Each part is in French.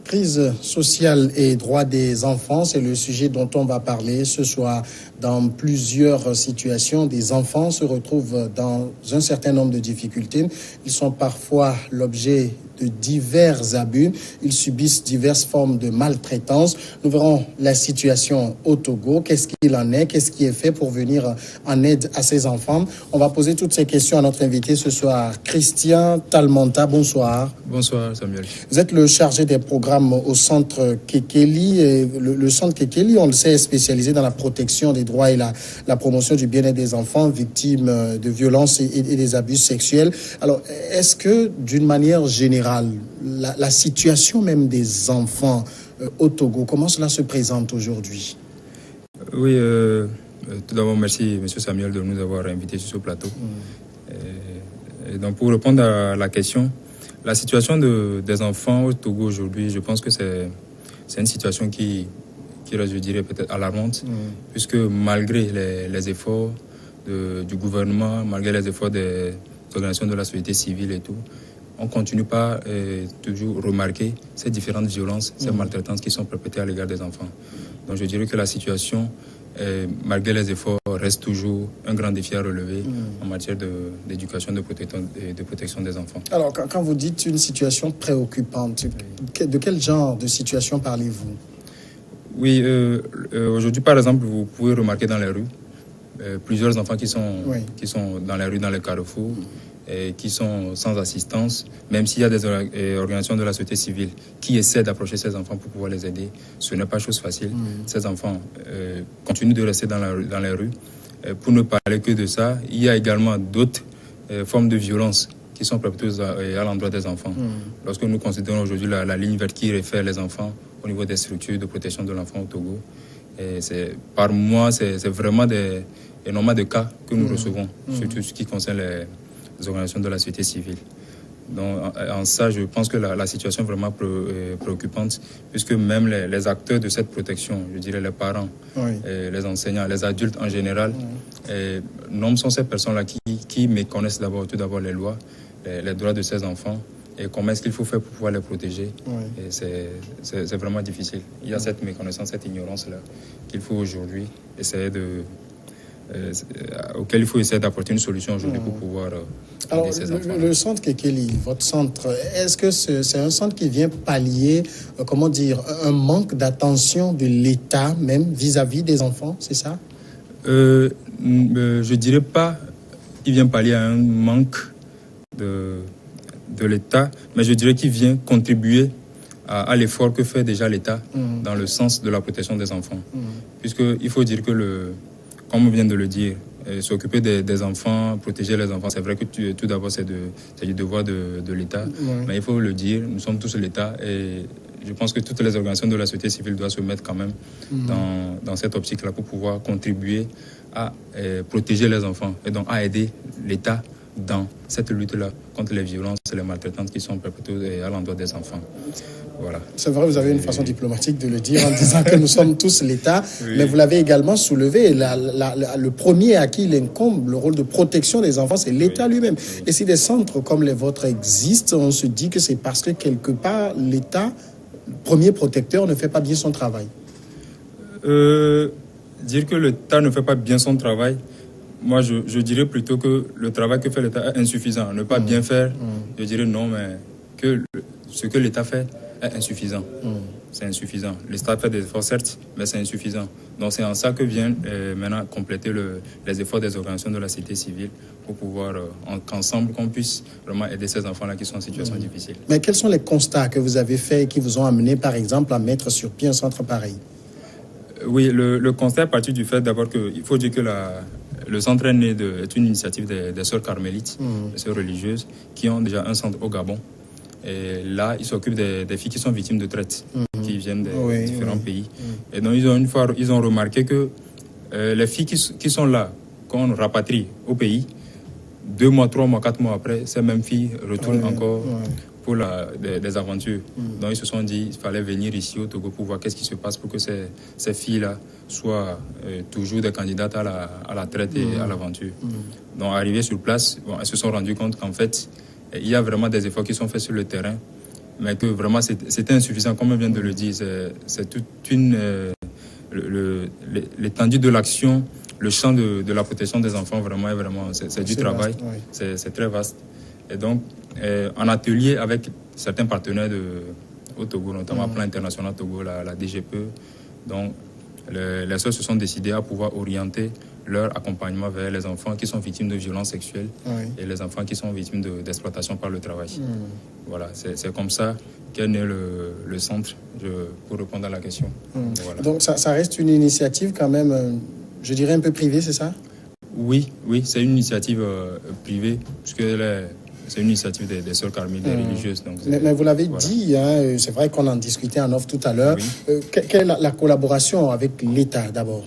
Crise sociale et droits des enfants, c'est le sujet dont on va parler ce soir. Dans plusieurs situations, des enfants se retrouvent dans un certain nombre de difficultés. Ils sont parfois l'objet de divers abus. Ils subissent diverses formes de maltraitance. Nous verrons la situation au Togo. Qu'est-ce qu'il en est? Qu'est-ce qui est fait pour venir en aide à ces enfants? On va poser toutes ces questions à notre invité ce soir, Christian Talmonta. Bonsoir. Bonsoir, Samuel. Vous êtes le chargé des programmes au centre Kekeli. Et le centre Kekeli, on le sait, est spécialisé dans la protection des droits et la promotion du bien-être des enfants victimes de violences et des abus sexuels. Alors, est-ce que, d'une manière générale, la situation même des enfants au Togo, comment cela se présente aujourd'hui? Oui, tout d'abord, merci, M. Samuel, de nous avoir invités sur ce plateau. Et donc, pour répondre à la question, la situation des enfants au Togo aujourd'hui, je pense que c'est une situation qui reste, je dirais, peut-être alarmante, puisque malgré les efforts du gouvernement, malgré les efforts des organisations de la société civile et tout, on ne continue pas toujours remarquer ces différentes violences, ces maltraitances qui sont perpétrées à l'égard des enfants. Donc je dirais que la situation, malgré les efforts, reste toujours un grand défi à relever en matière d'éducation, de protection des enfants. Alors, quand vous dites une situation préoccupante, de quel genre de situation parlez-vous? Oui, aujourd'hui, par exemple, vous pouvez remarquer dans les rues plusieurs enfants qui sont dans les rues, dans les carrefours, et qui sont sans assistance, même s'il y a des organisations de la société civile qui essaient d'approcher ces enfants pour pouvoir les aider. Ce n'est pas chose facile. Ces enfants continuent de rester dans les rues. Pour ne parler que de ça, il y a également d'autres formes de violence qui sont perpétrées à l'endroit des enfants. Lorsque nous considérons aujourd'hui la ligne verte qui réfère les enfants au niveau des structures de protection de l'enfant au Togo, par mois, c'est vraiment énormément de cas que nous recevons, surtout ce qui concerne les organisations de la société civile. Donc, en ça, je pense que la situation est vraiment préoccupante, puisque même les acteurs de cette protection, je dirais les parents, les enseignants, les adultes en général, nombreux sont ces personnes-là qui méconnaissent tout d'abord les lois, les droits de ces enfants, et comment est-ce qu'il faut faire pour pouvoir les protéger. Et c'est vraiment difficile. Il y a cette méconnaissance, cette ignorance-là qu'il faut aujourd'hui essayer auquel il faut essayer d'apporter une solution aujourd'hui pour pouvoir aider ces enfants. Le centre Kekeli, votre centre, est-ce que c'est un centre qui vient pallier, un manque d'attention de l'État même vis-à-vis des enfants, c'est ça? Je dirais pas qu'il vient pallier à un manque de l'État, mais je dirais qu'il vient contribuer à l'effort que fait déjà l'État dans le sens de la protection des enfants. Puisqu'il faut dire que comme on vient de le dire, s'occuper des enfants, protéger les enfants, c'est vrai que tout d'abord c'est du devoir de l'État, mais il faut le dire, nous sommes tous l'État et je pense que toutes les organisations de la société civile doivent se mettre quand même dans cette optique-là pour pouvoir contribuer à protéger les enfants et donc à aider l'État dans cette lutte-là contre les violences et les maltraitances qui sont perpétrées à l'endroit des enfants. Voilà. C'est vrai, vous avez une façon diplomatique de le dire en disant que nous sommes tous l'État, mais vous l'avez également soulevé. Le premier à qui il incombe le rôle de protection des enfants, c'est l'État lui-même. Et si des centres comme les vôtres existent, on se dit que c'est parce que quelque part, l'État, premier protecteur, ne fait pas bien son travail. Dire que l'État ne fait pas bien son travail, moi je dirais plutôt que le travail que fait l'État est insuffisant. Ne pas bien faire, je dirais non, mais que ce que l'État fait est insuffisant. C'est insuffisant. L'État fait des efforts, certes, mais c'est insuffisant. Donc c'est en ça que vient maintenant compléter les efforts des organisations de la société civile pour pouvoir, qu'ensemble, qu'on puisse vraiment aider ces enfants-là qui sont en situation difficile. Mais quels sont les constats que vous avez faits et qui vous ont amené, par exemple, à mettre sur pied un centre pareil? Oui, le constat est parti du fait d'abord qu'il faut dire que le centre est né est une initiative des sœurs carmélites, des sœurs religieuses, qui ont déjà un centre au Gabon. Et là, ils s'occupent des filles qui sont victimes de traite, qui viennent des différents pays. Et donc, ils ont remarqué que les filles qui sont là, qu'on rapatrie au pays, 2 mois, 3 mois, 4 mois après, ces mêmes filles retournent encore pour des aventures. Donc, ils se sont dit qu'il fallait venir ici au Togo pour voir qu'est-ce qui se passe pour que ces filles-là soient toujours des candidates à la traite et à l'aventure. Donc, arrivées sur place, elles se sont rendues compte qu'en fait, il y a vraiment des efforts qui sont faits sur le terrain mais que vraiment c'était insuffisant, comme on vient de le dire. C'est toute une... l'étendue de l'action, le champ de la protection des enfants, vraiment, c'est du travail, vaste, oui. C'est très vaste. Et donc, en atelier avec certains partenaires au Togo, notamment au plan international Togo, la DGPE, donc les sœurs se sont décidées à pouvoir orienter leur accompagnement vers les enfants qui sont victimes de violences sexuelles et les enfants qui sont victimes d'exploitation par le travail. Voilà, c'est comme ça qu'est né le centre, pour répondre à la question. Voilà. Donc ça reste une initiative quand même, je dirais un peu privée, c'est ça? Oui, c'est une initiative privée, puisque c'est une initiative des sœurs carmélites, des religieuses. Donc mais vous l'avez dit, hein, c'est vrai qu'on en discutait en off tout à l'heure. Oui. Quelle est la collaboration avec l'État d'abord?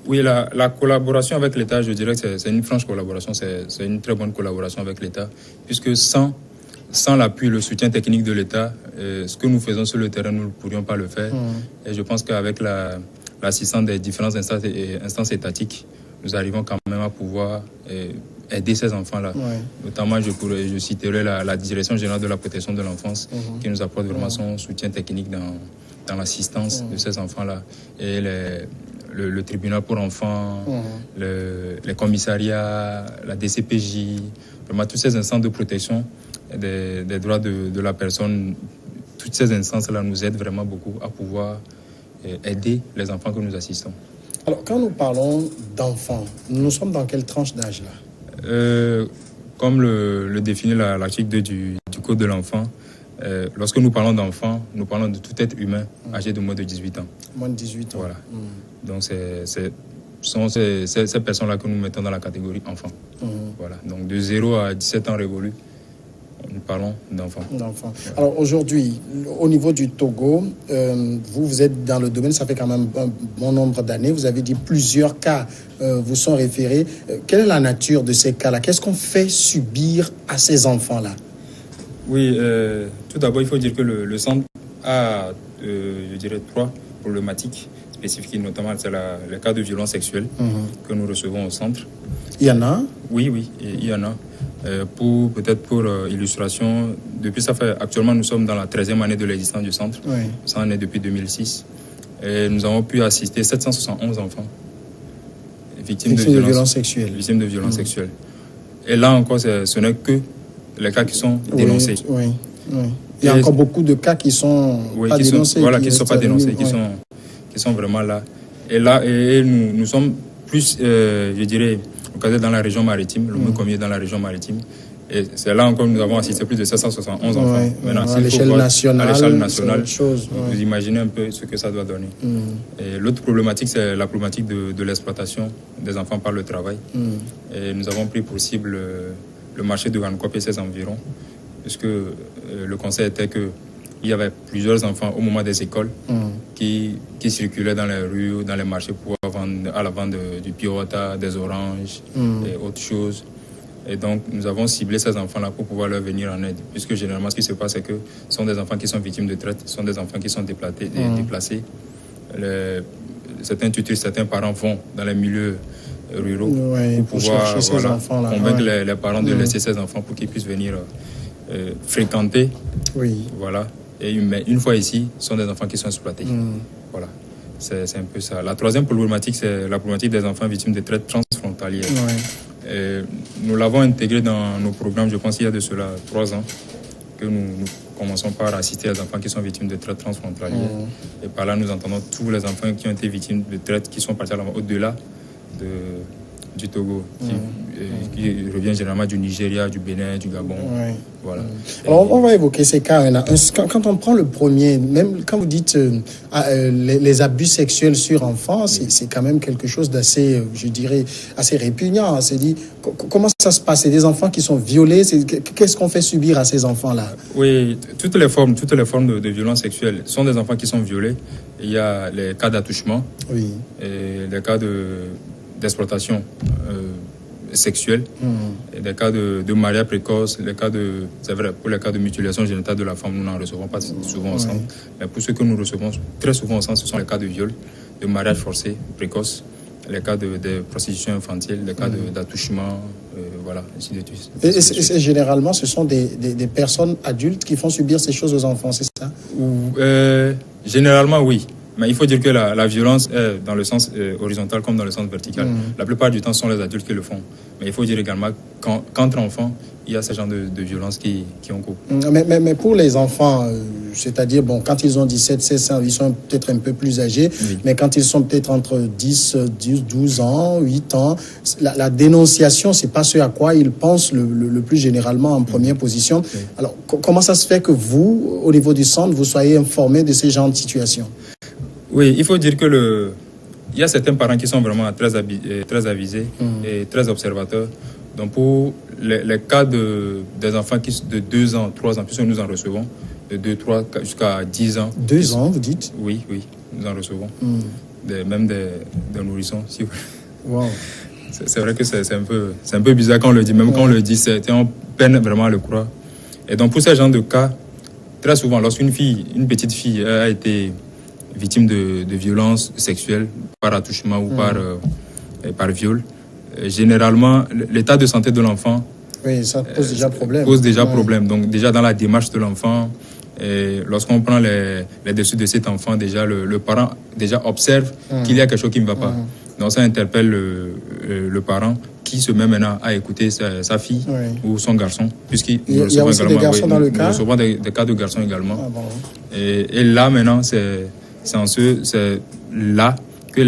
Oui, la collaboration avec l'État, je dirais que c'est une franche collaboration, c'est une très bonne collaboration avec l'État, puisque sans l'appui, le soutien technique de l'État, ce que nous faisons sur le terrain, nous ne pourrions pas le faire. Et je pense qu'avec l'assistance des différentes instances étatiques, nous arrivons quand même à pouvoir aider ces enfants-là. Notamment, je citerai la Direction générale de la protection de l'enfance, qui nous apporte vraiment son soutien technique dans l'assistance de ces enfants-là. Et le tribunal pour enfants, les commissariats, la DCPJ, vraiment toutes ces instances de protection des droits de la personne, toutes ces instances-là nous aident vraiment beaucoup à pouvoir aider les enfants que nous assistons. Alors, quand nous parlons d'enfants, nous sommes dans quelle tranche d'âge là? Comme le définit l'article 2 du Code de l'enfant, lorsque nous parlons d'enfants, nous parlons de tout être humain âgé de moins de 18 ans. Moins de 18 ans. Voilà. Donc, ce sont ces personnes-là que nous mettons dans la catégorie enfants. Voilà. Donc, de 0 à 17 ans révolus, nous parlons d'enfants. Alors, aujourd'hui, au niveau du Togo, vous êtes dans le domaine, ça fait quand même un bon nombre d'années. Vous avez dit plusieurs cas vous sont référés. Quelle est la nature de ces cas-là? Qu'est-ce qu'on fait subir à ces enfants-là? Oui, tout d'abord, il faut dire que le centre a, je dirais, 3 problématiques spécifiques, notamment c'est les cas de violence sexuelle que nous recevons au centre. Il y en a? Oui, il y en a. Pour illustration, actuellement nous sommes dans la 13e année de l'existence du centre. Ça en est depuis 2006. Et nous avons pu assister 771 enfants victimes de violences sexuelles. Victimes de violences sexuelles. Et là encore, ce n'est que les cas qui sont dénoncés. Il y a encore beaucoup de cas qui sont pas dénoncés. Voilà, qui ne sont pas dénoncés, qui sont vraiment là. Et là, nous sommes plus, je dirais, localisés dans la région maritime, le Moukomié dans la région maritime. Et c'est là encore que nous avons assisté plus de 771 enfants. Maintenant, à l'échelle nationale, vous imaginez un peu ce que ça doit donner. Et l'autre problématique, c'est la problématique de l'exploitation des enfants par le travail. Et nous avons pris pour cible le marché de Gankop et ses environs, puisque le conseil était qu'il y avait plusieurs enfants au moment des écoles qui circulaient dans les rues, dans les marchés pour vendre à la vente du piota, des oranges et autres choses. Et donc, nous avons ciblé ces enfants-là pour pouvoir leur venir en aide. Puisque généralement, ce qui se passe, c'est que ce sont des enfants qui sont victimes de traite, ce sont des enfants qui sont déplacés. Certains tuteurs, certains parents vont dans les milieux ruraux pour pouvoir convaincre les parents de laisser ces enfants pour qu'ils puissent venir fréquenter. Voilà. Mais une fois ici, ce sont des enfants qui sont exploités. Voilà. C'est un peu ça. La troisième problématique, c'est la problématique des enfants victimes de traite transfrontalière. Nous l'avons intégré dans nos programmes, je pense qu'il y a de cela 3 ans, que nous commençons par assister les enfants qui sont victimes de traite transfrontalière. Et par là, nous entendons tous les enfants qui ont été victimes de traite, qui sont partis au-delà du Togo, qui revient généralement du Nigeria, du Bénin, du Gabon. Voilà. Alors, on va évoquer ces cas. Quand on prend le premier, même quand vous dites les abus sexuels sur enfants, c'est quand même quelque chose d'assez, je dirais, assez répugnant. C'est dit, comment ça se passe? C'est des enfants qui sont violés. Qu'est-ce qu'on fait subir à ces enfants-là? Oui, toutes les formes de violence sexuelle sont des enfants qui sont violés. Il y a les cas d'attouchement, et les cas d'exploitation sexuelle, et des cas de mariage précoce, c'est vrai, pour les cas de mutilation génitale de la femme, nous n'en recevons pas souvent ensemble. Mais pour ceux que nous recevons très souvent ensemble, ce sont les cas de viol, de mariage forcé précoce, les cas de prostitution infantile, les cas d'attouchement, voilà, ainsi de suite. Et généralement, ce sont des personnes adultes qui font subir ces choses aux enfants, c'est ça? Généralement, oui. Mais il faut dire que la violence est dans le sens horizontal comme dans le sens vertical. La plupart du temps, ce sont les adultes qui le font. Mais il faut dire également qu'entre enfants, il y a ce genre de violence qui ont cours. Mais pour les enfants, c'est-à-dire, bon, quand ils ont 17, 16 ans, ils sont peut-être un peu plus âgés, oui. Mais quand ils sont peut-être entre 10, 12 ans, 8 ans, la dénonciation, c'est pas ce à quoi ils pensent le plus généralement en première position. Oui. Alors, comment ça se fait que vous, au niveau du centre, vous soyez informés de ces genres de situations? Oui, il faut dire que il y a certains parents qui sont vraiment très avisés et très observateurs. Donc pour les cas des enfants de 2 ans, 3 ans, puisque nous en recevons, de 2, 3 jusqu'à 10 ans. 2 ans, vous dites? Oui, nous en recevons. Même des nourrissons, si vous voulez. Wow. C'est vrai que c'est un peu bizarre quand on le dit. Même quand on le dit, on peine vraiment à le croire. Et donc pour ces genres de cas, très souvent, lorsqu'une petite fille a été victime de violences sexuelles par attouchement ou par viol, généralement, l'état de santé de l'enfant ça pose déjà problème. Problème. Donc déjà dans la démarche de l'enfant, lorsqu'on prend les dessus de cet enfant, déjà le parent déjà observe qu'il y a quelque chose qui ne va pas. Donc ça interpelle le parent qui se met maintenant à écouter sa fille ou son garçon, puisqu'il y a aussi des garçons dans le cas. Nous recevons des cas de garçons également. Ah bon. Et là maintenant, c'est là que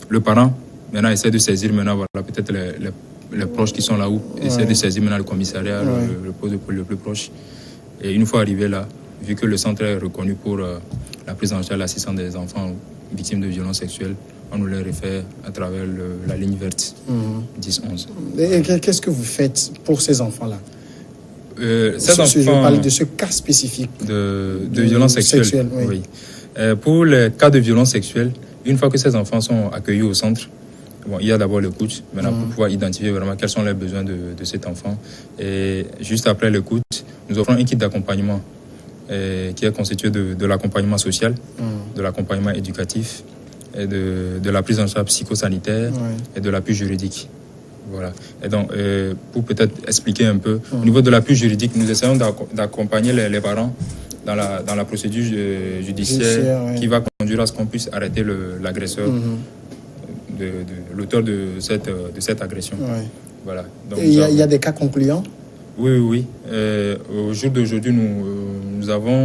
le parent maintenant essaie de saisir peut-être les proches qui sont là où essaie de saisir maintenant le commissariat, le poste de police le plus proche. Et une fois arrivé là, vu que le centre est reconnu pour la prise en charge, l'assistance des enfants victimes de violences sexuelles, on nous les réfère à travers la ligne verte 10-11. Et qu'est-ce que vous faites pour ces enfants-là? Je parle de ce cas spécifique de violences sexuelles. Oui. Pour les cas de violences sexuelles, une fois que ces enfants sont accueillis au centre, il y a d'abord l'écoute, maintenant pour pouvoir identifier vraiment quels sont les besoins de cet enfant. Et juste après l'écoute, nous offrons un kit d'accompagnement qui est constitué de l'accompagnement social, de l'accompagnement éducatif, et de la prise en charge psychosanitaire et de l'appui juridique. Voilà. Et donc, pour peut-être expliquer un peu, au niveau de l'appui juridique, nous essayons d'accompagner les parents dans la procédure judiciaire qui va conduire à ce qu'on puisse arrêter l'agresseur, l'auteur de cette agression. Voilà. Donc, il y a des cas concluants? Oui. Au jour d'aujourd'hui, nous avons,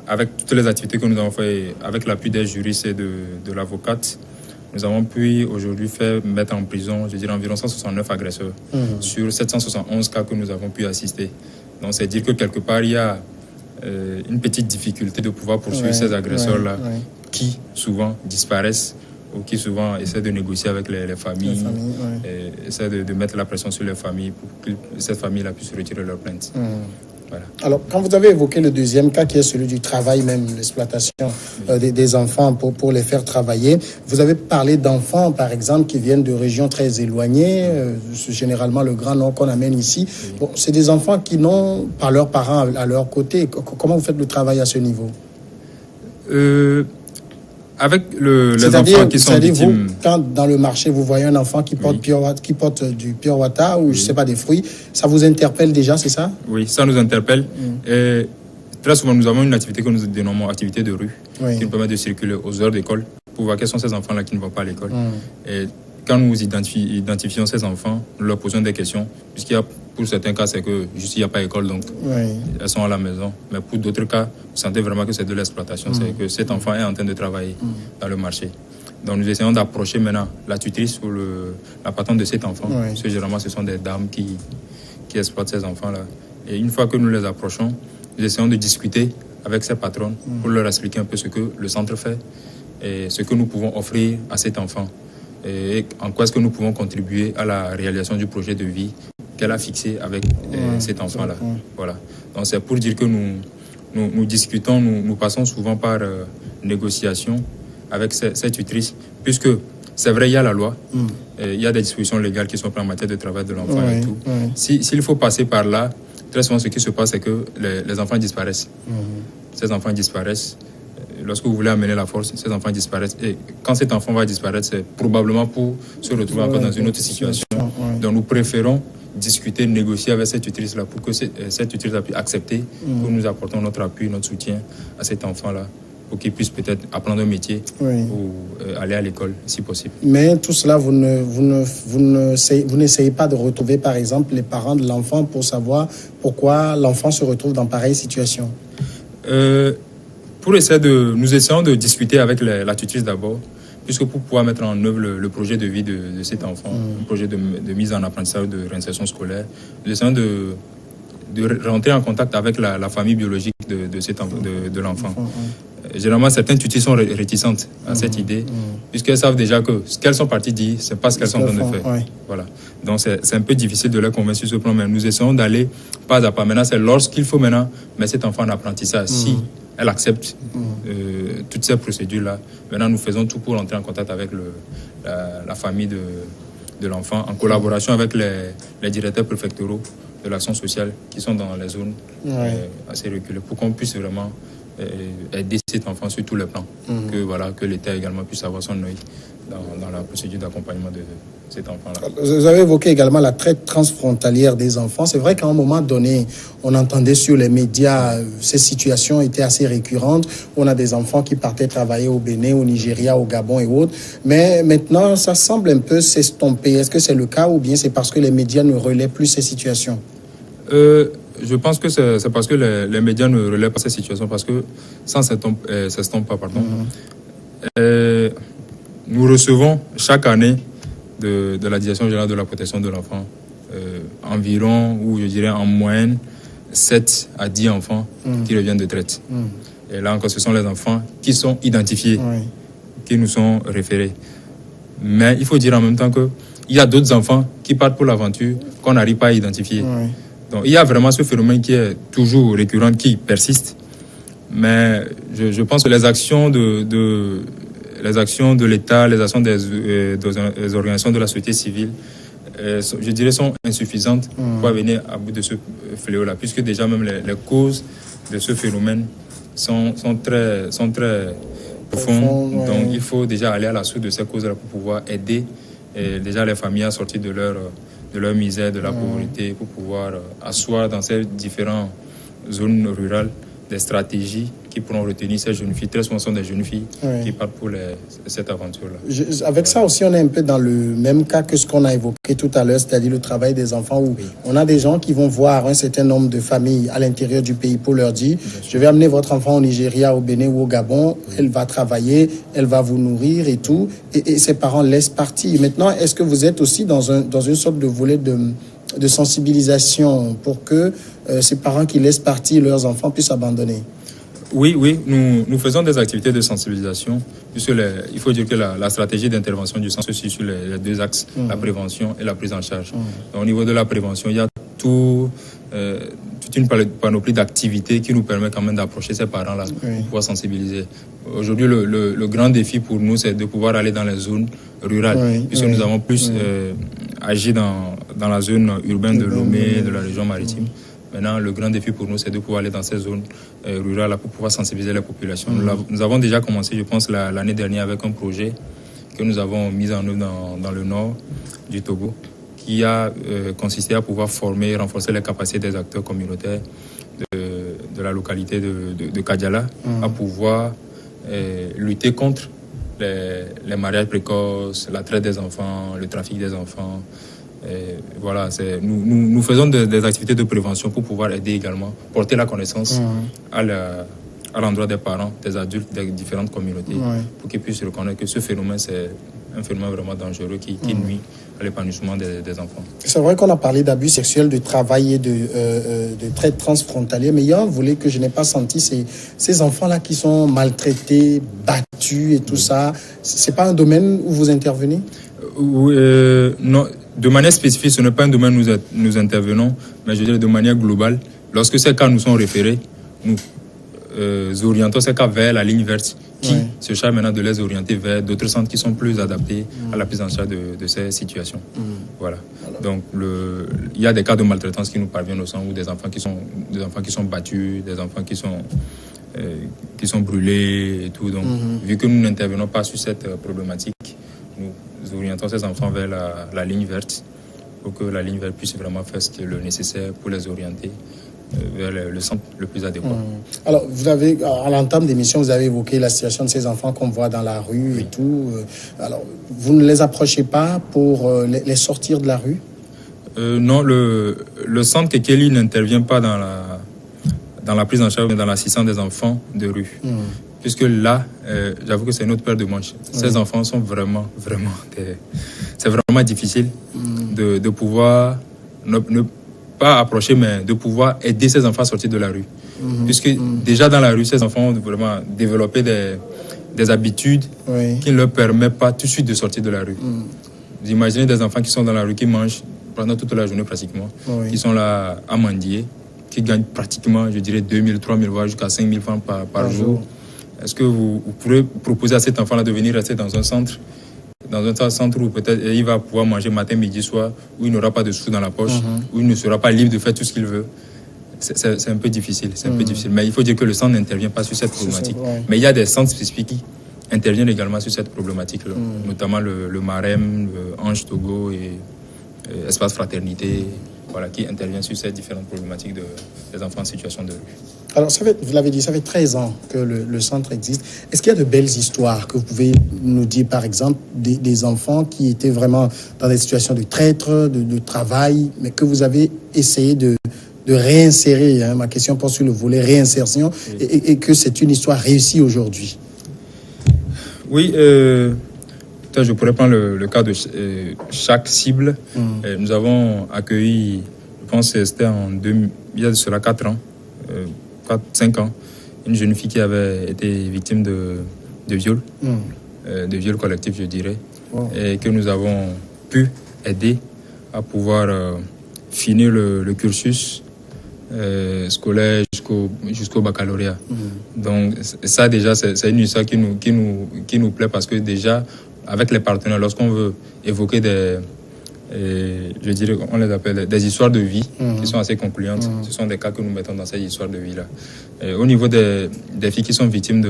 avec toutes les activités que nous avons faites, avec l'appui des juristes et de l'avocate, nous avons pu aujourd'hui mettre en prison, je dirais, environ 169 agresseurs sur 771 cas que nous avons pu assister. Donc, c'est dire que quelque part, il y a une petite difficulté de pouvoir poursuivre ces agresseurs-là qui souvent disparaissent ou qui souvent essaient de négocier avec les familles, et essaient de mettre la pression sur les familles pour que cette famille-là puisse retirer leur plainte. Voilà. Alors, quand vous avez évoqué le deuxième cas, qui est celui du travail même, l'exploitation des enfants pour les faire travailler, vous avez parlé d'enfants, par exemple, qui viennent de régions très éloignées, c'est généralement le Grand Nord qu'on amène ici. Bon, c'est des enfants qui n'ont pas leurs parents à leur côté. Comment vous faites le travail à ce niveau? Avec les enfants qui sont victimes. Vous, quand dans le marché, vous voyez un enfant qui porte, du pure water ou je sais pas, des fruits, ça vous interpelle déjà, c'est ça? Oui, ça nous interpelle. Et très souvent, nous avons une activité que nous dénommons activité de rue, qui nous permet de circuler aux heures d'école pour voir quels sont ces enfants-là qui ne vont pas à l'école. Et quand nous identifions ces enfants, nous leur posons des questions, puisqu'il y a, pour certains cas, c'est que juste il n'y a pas d'école, donc elles sont à la maison. Mais pour d'autres cas, vous sentez vraiment que c'est de l'exploitation, c'est que cet enfant est en train de travailler dans le marché. Donc nous essayons d'approcher maintenant la tutrice ou la patronne de cet enfant, parce que généralement ce sont des dames qui exploitent ces enfants-là. Et une fois que nous les approchons, nous essayons de discuter avec ces patronnes pour leur expliquer un peu ce que le centre fait et ce que nous pouvons offrir à cet enfant. Et en quoi est-ce que nous pouvons contribuer à la réalisation du projet de vie qu'elle a fixé avec cet enfant-là. Voilà. Donc c'est pour dire que nous discutons, nous passons souvent par négociation avec cette tutrice, puisque c'est vrai, il y a la loi, il y a des dispositions légales qui sont prises en matière de travail de l'enfant et tout. S'il faut passer par là, très souvent ce qui se passe, c'est que les enfants disparaissent. Ces enfants disparaissent. Lorsque vous voulez amener la force, ces enfants disparaissent. Et quand cet enfant va disparaître, c'est probablement pour se retrouver encore dans une autre situation. Donc nous préférons discuter, négocier avec cette tutrice-là pour que cette tutrice-là puisse accepter que nous apportons notre appui, notre soutien à cet enfant-là pour qu'il puisse peut-être apprendre un métier ou aller à l'école si possible. Mais tout cela, vous n'essayez pas de retrouver par exemple les parents de l'enfant pour savoir pourquoi l'enfant se retrouve dans pareille situation? Nous essayons de discuter avec la tutrice d'abord, puisque pour pouvoir mettre en œuvre le projet de vie de cet enfant, un projet de mise en apprentissage, de réinsertion scolaire, nous essayons de rentrer en contact avec la famille biologique de l'enfant. Généralement, certaines tutrices sont réticentes à cette idée, puisqu'elles savent déjà que ce qu'elles sont parties dire, ce n'est pas ce qu'elles sont en train de faire. Oui. Voilà. Donc, c'est un peu difficile de les convaincre sur ce plan, mais nous essayons d'aller pas à pas. Maintenant, c'est lorsqu'il faut mettre cet enfant en apprentissage. Si elle accepte toutes ces procédures-là, maintenant, nous faisons tout pour entrer en contact avec la famille de l'enfant, en collaboration avec les directeurs préfectoraux de l'action sociale qui sont dans les zones assez reculées, pour qu'on puisse vraiment aider cet enfant sur tous les plans, que l'État également puisse avoir son œil dans la procédure d'accompagnement de cet enfant-là. Vous avez évoqué également la traite transfrontalière des enfants. C'est vrai qu'à un moment donné, on entendait sur les médias, ces situations étaient assez récurrentes. On a des enfants qui partaient travailler au Bénin, au Nigeria, au Gabon et autres. Mais maintenant, ça semble un peu s'estomper. Est-ce que c'est le cas ou bien c'est parce que les médias ne relaient plus ces situations? Je pense que c'est parce que les médias ne relaient pas ces situations, parce que ça s'estompe pas. Pardon. Nous recevons chaque année de la Direction générale de la protection de l'enfant environ, ou je dirais en moyenne, 7 à 10 enfants qui reviennent de traite. Et là encore, ce sont les enfants qui sont identifiés, qui nous sont référés. Mais il faut dire en même temps qu'il y a d'autres enfants qui partent pour l'aventure qu'on n'arrive pas à identifier. Donc il y a vraiment ce phénomène qui est toujours récurrent, qui persiste. Mais je pense que les actions de l'État, les actions des organisations de la société civile, je dirais, sont insuffisantes pour venir à bout de ce fléau-là, puisque déjà même les causes de ce phénomène sont très profondes. Donc il faut déjà aller à la source de ces causes-là pour pouvoir aider déjà les familles à sortir de leur misère, de la pauvreté, pour pouvoir asseoir dans ces différentes zones rurales des stratégies qui pourront retenir ces jeunes filles. Très souvent, ce sont des jeunes filles qui partent pour cette aventure-là. Avec ça aussi, on est un peu dans le même cas que ce qu'on a évoqué tout à l'heure, c'est-à-dire le travail des enfants, où on a des gens qui vont voir un certain nombre de familles à l'intérieur du pays pour leur dire « Je vais amener votre enfant au Nigeria, au Bénin ou au Gabon, elle va travailler, elle va vous nourrir et tout. » Et ses parents laissent partir. Maintenant, est-ce que vous êtes aussi dans une sorte de volet de sensibilisation pour que ces parents qui laissent partir leurs enfants puissent abandonner? Oui, nous faisons des activités de sensibilisation, puisque il faut dire que la stratégie d'intervention du centre se situe sur les deux axes, la prévention et la prise en charge. Donc, au niveau de la prévention, il y a toute une panoplie d'activités qui nous permet quand même d'approcher ces parents-là pour pouvoir sensibiliser. Aujourd'hui, le grand défi pour nous, c'est de pouvoir aller dans les zones rurales, puisque nous avons plus agi dans la zone urbaine de Lomé, de la région maritime. Maintenant, le grand défi pour nous, c'est de pouvoir aller dans ces zones rurales pour pouvoir sensibiliser les populations. Nous avons déjà commencé, je pense, l'année dernière avec un projet que nous avons mis en œuvre dans le nord du Togo, qui a consisté à pouvoir former et renforcer les capacités des acteurs communautaires de la localité de Kadiala, à pouvoir lutter contre les mariages précoces, la traite des enfants, le trafic des enfants. Voilà, nous faisons des activités de prévention pour pouvoir aider également, porter la connaissance à l'endroit des parents, des adultes, des différentes communautés, pour qu'ils puissent reconnaître que ce phénomène, c'est un phénomène vraiment dangereux qui nuit à l'épanouissement des enfants. C'est vrai qu'on a parlé d'abus sexuels, de travail et de traite transfrontalière, mais il y a un volet que je n'ai pas senti, c'est ces enfants-là qui sont maltraités, battus et tout ça. C'est pas un domaine où vous intervenez? Non. De manière spécifique, ce n'est pas un domaine où nous intervenons, mais je dirais de manière globale. Lorsque ces cas nous sont référés, nous orientons ces cas vers la ligne verte qui se charge maintenant de les orienter vers d'autres centres qui sont plus adaptés à la prise en charge de ces situations. Voilà. Donc, il y a des cas de maltraitance qui nous parviennent au centre, où des enfants qui sont battus, des enfants qui sont brûlés et tout. Donc, vu que nous n'intervenons pas sur cette problématique, nous orientons ces enfants vers la ligne verte pour que la ligne verte puisse vraiment faire ce qui est le nécessaire pour les orienter vers le centre le plus adéquat. Alors, vous avez, à l'entame d'émission, vous avez évoqué la situation de ces enfants qu'on voit dans la rue et tout. Alors, vous ne les approchez pas pour les sortir de la rue? Non, le centre Kekeli n'intervient pas dans la prise en charge, mais dans l'assistance des enfants de rue. Puisque là, j'avoue que c'est une autre paire de manches. Ces enfants sont vraiment c'est vraiment difficile de pouvoir ne pas approcher, mais de pouvoir aider ces enfants à sortir de la rue. Puisque déjà dans la rue, ces enfants ont vraiment développé des habitudes qui ne leur permettent pas tout de suite de sortir de la rue. Vous imaginez des enfants qui sont dans la rue, qui mangent pendant toute la journée pratiquement, qui sont là à mendier, qui gagnent pratiquement, je dirais, 2000, 3000, voire jusqu'à 5000 francs par jour. Est-ce que vous pourrez proposer à cet enfant-là de venir rester dans un centre où peut-être il va pouvoir manger matin, midi, soir, où il n'aura pas de sous dans la poche, où il ne sera pas libre de faire tout ce qu'il veut? C'est un peu difficile, Mais il faut dire que le centre n'intervient pas sur cette problématique. Mais il y a des centres spécifiques qui interviennent également sur cette problématique-là, notamment le Marem, le Ange Togo et Espace Fraternité, voilà, qui intervient sur ces différentes problématiques des enfants en situation de rue. Alors, vous l'avez dit, ça fait 13 ans que le centre existe. Est-ce qu'il y a de belles histoires que vous pouvez nous dire, par exemple, des enfants qui étaient vraiment dans des situations de traître, de travail, mais que vous avez essayé de réinsérer, hein, ma question porte sur le volet réinsertion, et que c'est une histoire réussie aujourd'hui? Oui, je pourrais prendre le cas de chaque cible. Nous avons accueilli, je pense que c'était il y a cela 4 ans, 5 ans, une jeune fille qui avait été victime de viol, de viol collectif, je dirais, et que nous avons pu aider à pouvoir finir le cursus scolaire jusqu'au baccalauréat. Donc ça déjà, c'est une histoire qui nous plaît parce que déjà, avec les partenaires, lorsqu'on veut évoquer je dirais, on les appelle des histoires de vie qui sont assez concluantes. Ce sont des cas que nous mettons dans ces histoires de vie-là. Au niveau des filles qui sont victimes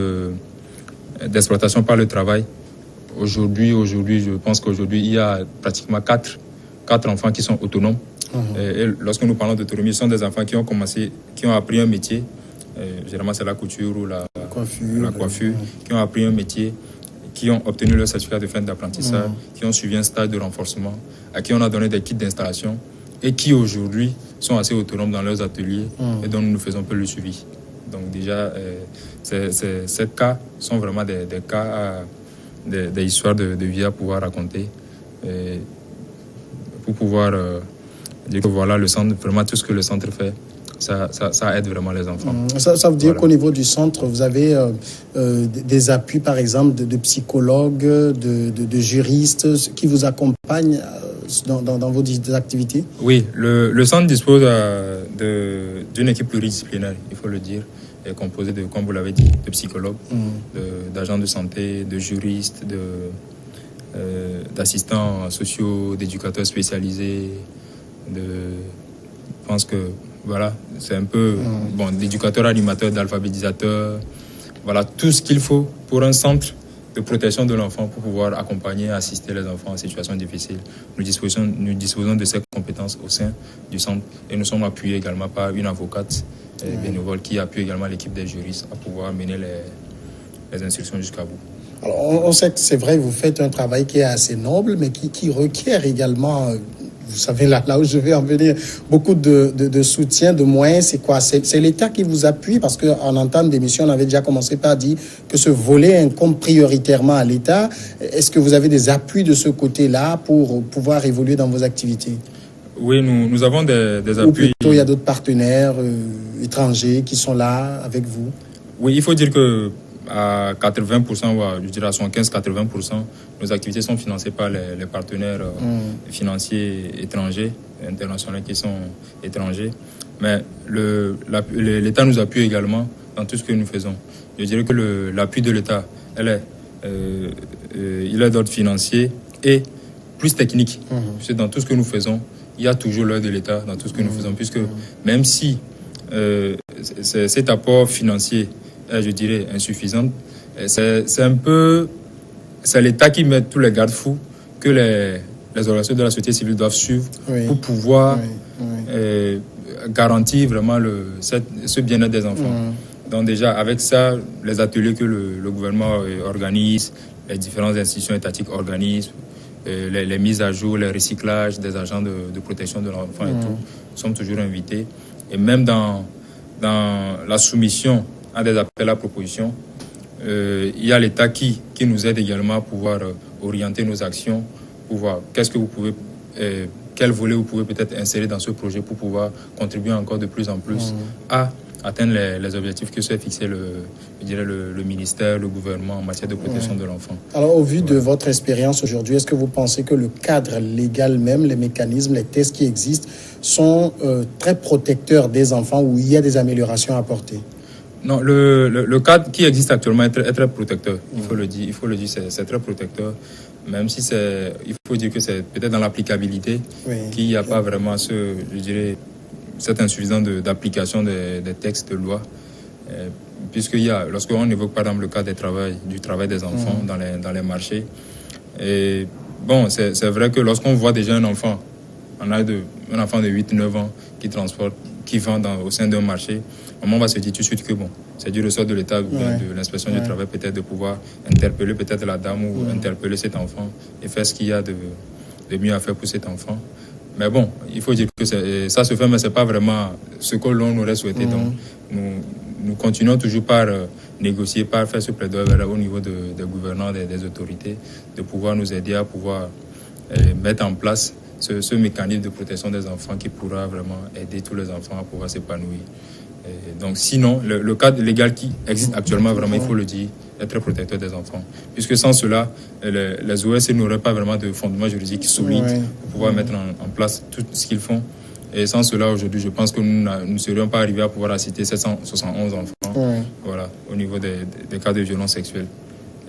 d'exploitation par le travail, aujourd'hui, je pense qu'aujourd'hui, il y a pratiquement 4 enfants qui sont autonomes. Et lorsque nous parlons d'autonomie, ce sont des enfants qui ont appris un métier. Généralement, c'est la couture ou la coiffure, qui ont appris un métier, qui ont obtenu leur certificat de fin d'apprentissage, qui ont suivi un stage de renforcement, à qui on a donné des kits d'installation et qui aujourd'hui sont assez autonomes dans leurs ateliers et dont nous faisons peu le suivi. Donc déjà, ces cas sont vraiment des cas, des histoires de vie à pouvoir raconter pour pouvoir dire que voilà, le centre, vraiment tout ce que le centre fait, ça aide vraiment les enfants. Ça veut dire qu'au niveau du centre, vous avez des appuis, par exemple, de psychologues, de juristes qui vous accompagnent dans vos activités? Oui, le centre dispose d'une équipe pluridisciplinaire, il faut le dire, composée de, comme vous l'avez dit, de psychologues, d'agents de santé, de juristes, d'assistants sociaux, d'éducateurs spécialisés, je pense que voilà, c'est un peu d'éducateurs, animateurs, d'alphabétisateurs, voilà, tout ce qu'il faut pour un centre de protection de l'enfant pour pouvoir accompagner et assister les enfants en situation difficile. Nous disposons de ces compétences au sein du centre et nous sommes appuyés également par une avocate bénévole qui appuie également l'équipe des juristes à pouvoir mener les instructions jusqu'à bout. Alors, on sait que c'est vrai, vous faites un travail qui est assez noble, mais qui requiert également, vous savez, là où je vais en venir, beaucoup de soutien, de moyens. C'est quoi? C'est l'État qui vous appuie, parce qu'en entame d'émission, on avait déjà commencé par dire que ce volet incombe prioritairement à l'État. Est-ce que vous avez des appuis de ce côté-là pour pouvoir évoluer dans vos activités? Oui, nous avons des appuis. Ou plutôt, il y a d'autres partenaires étrangers qui sont là avec vous? Oui, il faut dire que à 80%, je dirais à 75-80%, nos activités sont financées par les partenaires financiers étrangers, internationaux qui sont étrangers. Mais l'État nous appuie également dans tout ce que nous faisons. Je dirais que l'appui de l'État, il est d'ordre financier et plus technique. Parce que dans tout ce que nous faisons, il y a toujours l'œil de l'État dans tout ce que nous faisons. Puisque même si cet apport financier, je dirais, insuffisante. C'est l'État qui met tous les garde-fous que les organisations de la société civile doivent suivre pour pouvoir garantir vraiment ce bien-être des enfants. Donc déjà, avec ça, les ateliers que le gouvernement organise, les différentes institutions étatiques organisent, les mises à jour, les recyclages des agents de protection de l'enfant et tout, sommes toujours invités. Et même dans la soumission à des appels à propositions, il y a l'État qui nous aide également à pouvoir orienter nos actions, pour voir qu'est-ce que vous pouvez, quel volet vous pouvez peut-être insérer dans ce projet pour pouvoir contribuer encore de plus en plus à atteindre les objectifs que s'est fixé le ministère, le gouvernement en matière de protection de l'enfant. Alors, au vu de votre expérience aujourd'hui, est-ce que vous pensez que le cadre légal même, les mécanismes, les tests qui existent sont très protecteurs des enfants ou il y a des améliorations à apporter? Non, le cadre qui existe actuellement est très protecteur. Il faut le dire, c'est très protecteur. Même si il faut dire que c'est peut-être dans l'applicabilité qu'il n'y a pas vraiment cette insuffisance d'application des textes de loi. Lorsqu'on évoque par exemple le cas du travail des enfants dans les marchés, et bon, c'est vrai que lorsqu'on voit déjà un enfant de 8-9 ans qui vend au sein d'un marché, on va se dire tout de suite que bon, c'est du ressort de l'État, de l'inspection du travail peut-être de pouvoir interpeller peut-être la dame ou interpeller cet enfant et faire ce qu'il y a de mieux à faire pour cet enfant. Mais bon, il faut dire que ça se fait, mais ce n'est pas vraiment ce que l'on aurait souhaité. Donc, nous continuons toujours par négocier, par faire ce plaidoyer au niveau des gouvernants, des autorités, de pouvoir nous aider à pouvoir mettre en place ce mécanisme de protection des enfants qui pourra vraiment aider tous les enfants à pouvoir s'épanouir. Donc sinon, le cadre légal qui existe actuellement, vraiment, il faut le dire, est très protecteur des enfants. Puisque sans cela, les OSC n'auraient pas vraiment de fondement juridique solide pour pouvoir mettre en place tout ce qu'ils font. Et sans cela, aujourd'hui, je pense que nous ne serions pas arrivés à pouvoir assister 771 enfants au niveau des cas de violence sexuelle.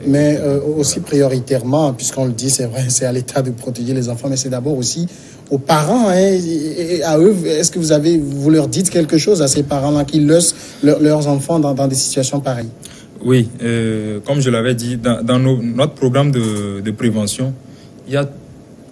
Mais aussi prioritairement, puisqu'on le dit, c'est vrai, c'est à l'État de protéger les enfants, mais c'est d'abord aussi aux parents, et à eux. Est-ce que vous leur dites quelque chose à ces parents-là qui laissent leurs enfants dans des situations pareilles? Oui, comme je l'avais dit, dans notre programme de prévention, il y a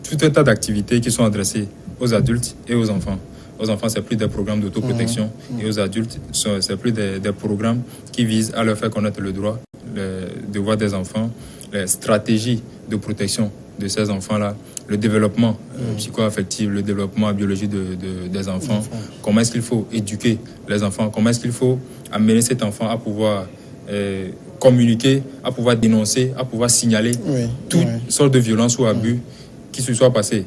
tout un tas d'activités qui sont adressées aux adultes et aux enfants. Aux enfants, c'est plus des programmes d'autoprotection, et aux adultes, c'est plus des programmes qui visent à leur faire connaître le droit, les devoirs des enfants, les stratégies de protection de ces enfants-là, le développement psycho-affectif, le développement biologique des enfants, comment est-ce qu'il faut éduquer les enfants, comment est-ce qu'il faut amener cet enfant à pouvoir communiquer, à pouvoir dénoncer, à pouvoir signaler toutes sortes de violences ou abus qui se soient passés,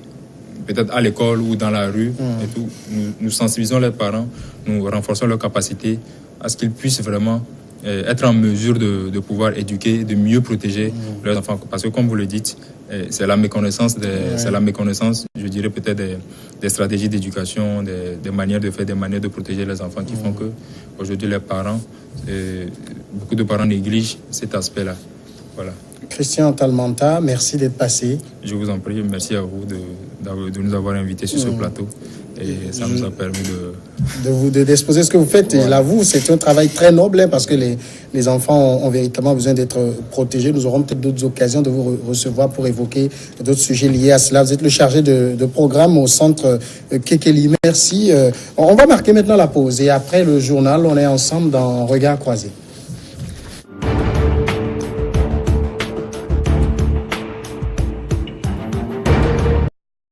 peut-être à l'école ou dans la rue. Et tout. Nous sensibilisons les parents, nous renforçons leur capacité à ce qu'ils puissent vraiment être en mesure de pouvoir éduquer, de mieux protéger leurs enfants. Parce que comme vous le dites, c'est la méconnaissance, je dirais peut-être des stratégies d'éducation, des manières de faire, des manières de protéger les enfants qui font que aujourd'hui les parents, beaucoup de parents négligent cet aspect-là. Voilà. Christian Talmanta, merci d'être passé. Je vous en prie, merci à vous de nous avoir invités sur ce plateau. Et ça nous a permis d'exposer ce que vous faites. Et je l'avoue, c'est un travail très noble, parce que les enfants ont véritablement besoin d'être protégés. Nous aurons peut-être d'autres occasions de vous recevoir pour évoquer d'autres sujets liés à cela. Vous êtes le chargé de programme au centre Kekeli. Merci. On va marquer maintenant la pause. Et après le journal, on est ensemble dans Regard croisé.